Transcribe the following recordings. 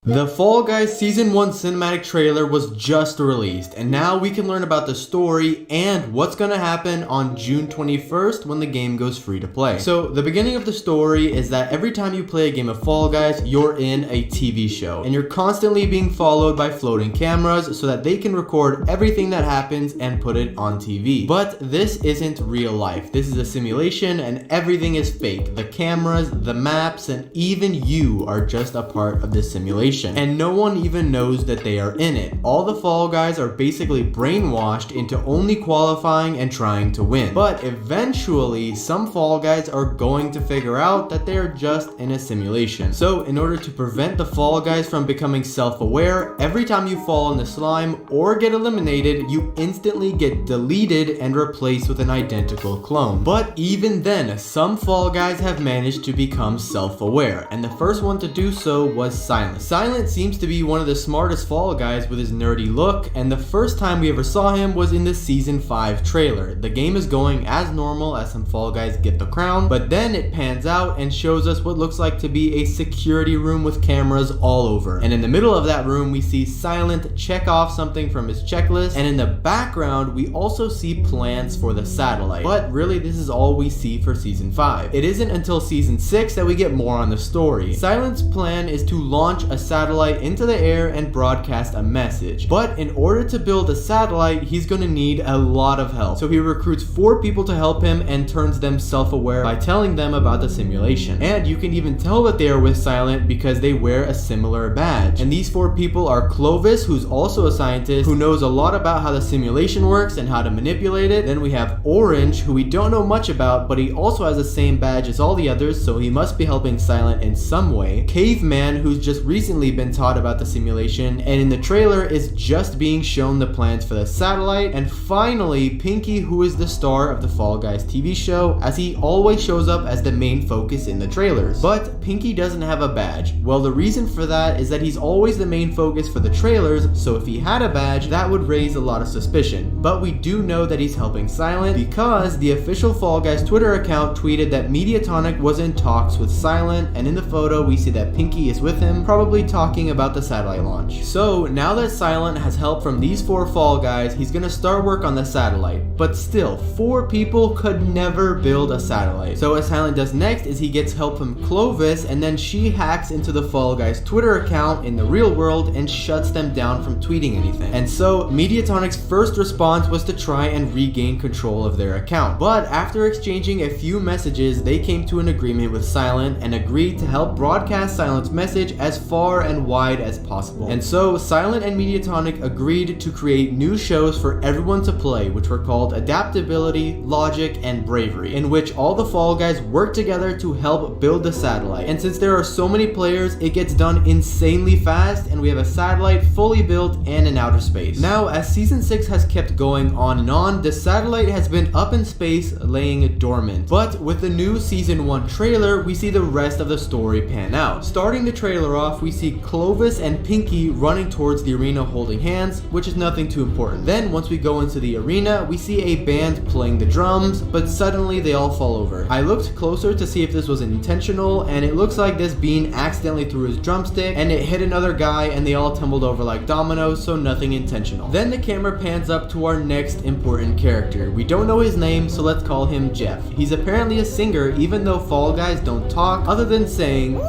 The Fall Guys Season 1 cinematic trailer was just released, and now we can learn about the story and what's gonna happen on June 21st when the game goes free to play. So, the beginning of the story is that every time you play a game of Fall Guys, you're in a TV show, and you're constantly being followed by floating cameras so that they can record everything that happens and put it on TV. But this isn't real life. This is a simulation, and everything is fake. The cameras, the maps, and even you are just a part of this simulation. And no one even knows that they are in it. All the Fall Guys are basically brainwashed into only qualifying and trying to win. But eventually, some Fall Guys are going to figure out that they are just in a simulation. So in order to prevent the Fall Guys from becoming self-aware, every time you fall in the slime or get eliminated, you instantly get deleted and replaced with an identical clone. But even then, some Fall Guys have managed to become self-aware, and the first one to do so was Silent. Silent seems to be one of the smartest Fall Guys with his nerdy look, and the first time we ever saw him was in the Season 5 trailer. The game is going as normal as some Fall Guys get the crown, but then it pans out and shows us what looks like to be a security room with cameras all over. And in the middle of that room, we see Silent check off something from his checklist, and in the background, we also see plans for the satellite. But really, this is all we see for Season 5. It isn't until Season 6 that we get more on the story. Silent's plan is to launch a satellite into the air and broadcast a message. But in order to build a satellite, he's gonna need a lot of help. So he recruits 4 people to help him and turns them self-aware by telling them about the simulation. And you can even tell that they are with Silent because they wear a similar badge. And these 4 people are Clovis, who's also a scientist, who knows a lot about how the simulation works and how to manipulate it. Then we have Orange, who we don't know much about, but he also has the same badge as all the others, so he must be helping Silent in some way. Caveman, who's just recently been taught about the simulation, and in the trailer is just being shown the plans for the satellite. And finally, Pinky, who is the star of the Fall Guys TV show, as he always shows up as the main focus in the trailers. But Pinky doesn't have a badge. Well, the reason for that is that he's always the main focus for the trailers, so if he had a badge, that would raise a lot of suspicion. But we do know that he's helping Silent because the official Fall Guys Twitter account tweeted that Mediatonic was in talks with Silent, and in the photo we see that Pinky is with him, probably talking about the satellite launch. So now that Silent has help from these 4 Fall Guys, he's gonna start work on the satellite. But still, 4 people could never build a satellite. So what Silent does next is he gets help from Clovis, and then she hacks into the Fall Guys Twitter account in the real world and shuts them down from tweeting anything. And so Mediatonic's first response was to try and regain control of their account. But after exchanging a few messages, they came to an agreement with Silent and agreed to help broadcast Silent's message as far and wide as possible. And so Silent and Mediatonic agreed to create new shows for everyone to play, which were called Adaptability, Logic, and Bravery, in which all the Fall Guys work together to help build the satellite. And since there are so many players, it gets done insanely fast, and we have a satellite fully built and in outer space. Now, as Season 6 has kept going on and on, the satellite has been up in space laying dormant. But with the new Season 1 trailer, we see the rest of the story pan out. Starting the trailer off, we see Clovis and Pinky running towards the arena holding hands, which is nothing too important. Then once we go into the arena, we see a band playing the drums, but suddenly they all fall over. I looked closer to see if this was intentional, and it looks like this bean accidentally threw his drumstick and it hit another guy, and they all tumbled over like dominoes, so nothing intentional. Then the camera pans up to our next important character. We don't know his name, so let's call him Jeff. He's apparently a singer, even though Fall Guys don't talk other than saying.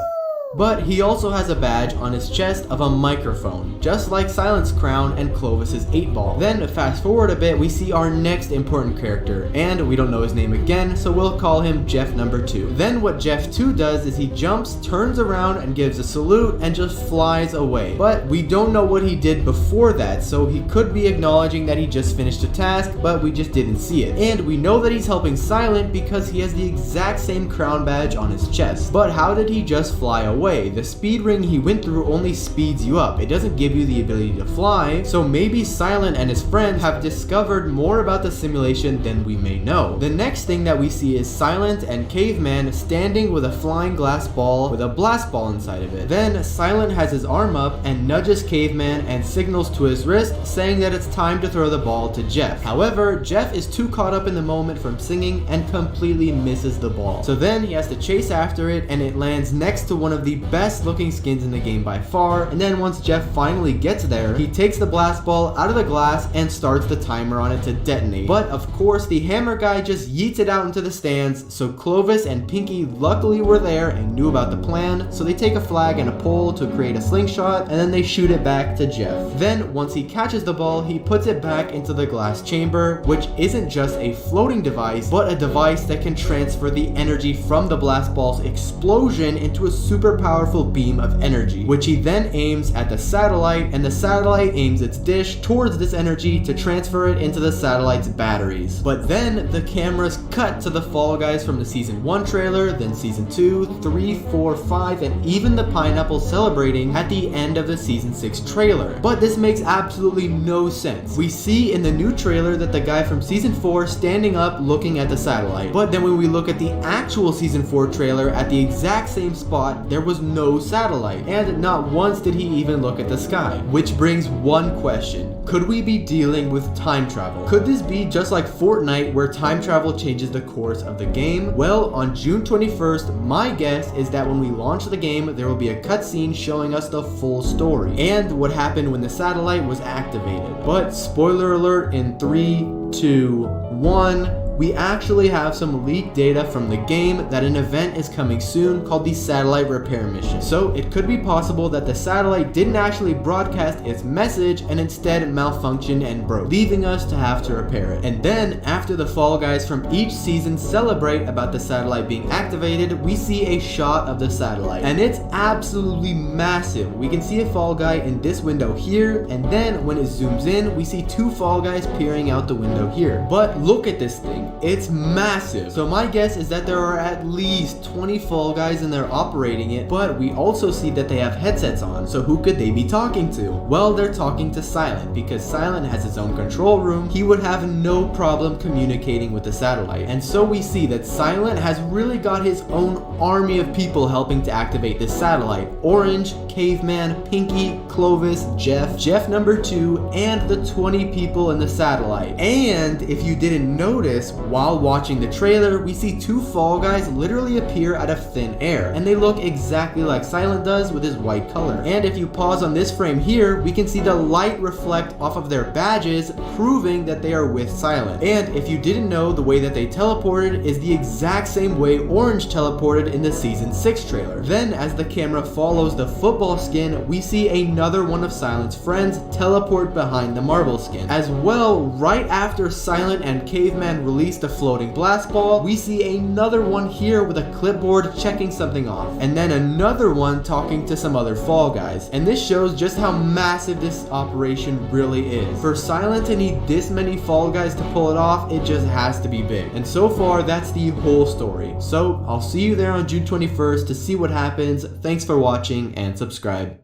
But he also has a badge on his chest of a microphone, just like Silent's crown and Clovis's 8-ball. Then fast forward a bit, we see our next important character, and we don't know his name again, so we'll call him Jeff number 2. Then what Jeff 2 does is he jumps, turns around, and gives a salute, and just flies away. But we don't know what he did before that, so he could be acknowledging that he just finished a task, but we just didn't see it. And we know that he's helping Silent because he has the exact same crown badge on his chest. But how did he just fly away? The speed ring he went through only speeds you up. It doesn't give you the ability to fly, so maybe Silent and his friends have discovered more about the simulation than we may know. The next thing that we see is Silent and Caveman standing with a flying glass ball with a blast ball inside of it. Then Silent has his arm up and nudges Caveman and signals to his wrist, saying that it's time to throw the ball to Jeff. However, Jeff is too caught up in the moment from singing and completely misses the ball. So then he has to chase after it, and it lands next to one of the the best looking skins in the game by far, and then once Jeff finally gets there, he takes the blast ball out of the glass and starts the timer on it to detonate. But of course, the hammer guy just yeets it out into the stands, so Clovis and Pinky luckily were there and knew about the plan, so they take a flag and a pole to create a slingshot, and then they shoot it back to Jeff. Then, once he catches the ball, he puts it back into the glass chamber, which isn't just a floating device, but a device that can transfer the energy from the blast ball's explosion into a super powerful beam of energy, which he then aims at the satellite, and the satellite aims its dish towards this energy to transfer it into the satellite's batteries. But then the cameras cut to the Fall Guys from the Season 1 trailer, then Season 2, 3, 4, 5, and even the pineapple celebrating at the end of the Season 6 trailer. But this makes absolutely no sense. We see in the new trailer that the guy from Season 4 standing up looking at the satellite, but then when we look at the actual Season 4 trailer at the exact same spot, there was no satellite, and not once did he even look at the sky. Which brings one question: could we be dealing with time travel? Could this be just like Fortnite, where time travel changes the course of the game? Well, on June 21st, my guess is that when we launch the game, there will be a cutscene showing us the full story and what happened when the satellite was activated. But spoiler alert, in 3, 2, 1, we actually have some leaked data from the game that an event is coming soon called the Satellite Repair Mission. So it could be possible that the satellite didn't actually broadcast its message and instead malfunctioned and broke, leaving us to have to repair it. And then after the Fall Guys from each season celebrate about the satellite being activated, we see a shot of the satellite, and it's absolutely massive. We can see a Fall Guy in this window here, and then when it zooms in, we see 2 Fall Guys peering out the window here. But look at this thing. It's massive. So my guess is that there are at least 20 Fall Guys and they're operating it, but we also see that they have headsets on. So who could they be talking to? Well, they're talking to Silent, because Silent has his own control room. He would have no problem communicating with the satellite. And so we see that Silent has really got his own army of people helping to activate this satellite. Orange, Caveman, Pinky, Clovis, Jeff number 2, and the 20 people in the satellite. And if you didn't notice, while watching the trailer, we see 2 Fall Guys literally appear out of thin air, and they look exactly like Silent does with his white color. And if you pause on this frame here, we can see the light reflect off of their badges, proving that they are with Silent. And if you didn't know, the way that they teleported is the exact same way Orange teleported in the Season 6 trailer. Then as the camera follows the football skin, we see another one of Silent's friends teleport behind the marble skin. As well, right after Silent and Caveman release the floating blast ball, we see another one here with a clipboard checking something off, and then another one talking to some other Fall Guys. And this shows just how massive this operation really is. For Silent to need this many Fall Guys to pull it off, it just has to be big. And so far, that's the whole story. So I'll see you there on June 21st to see what happens. Thanks for watching and subscribe.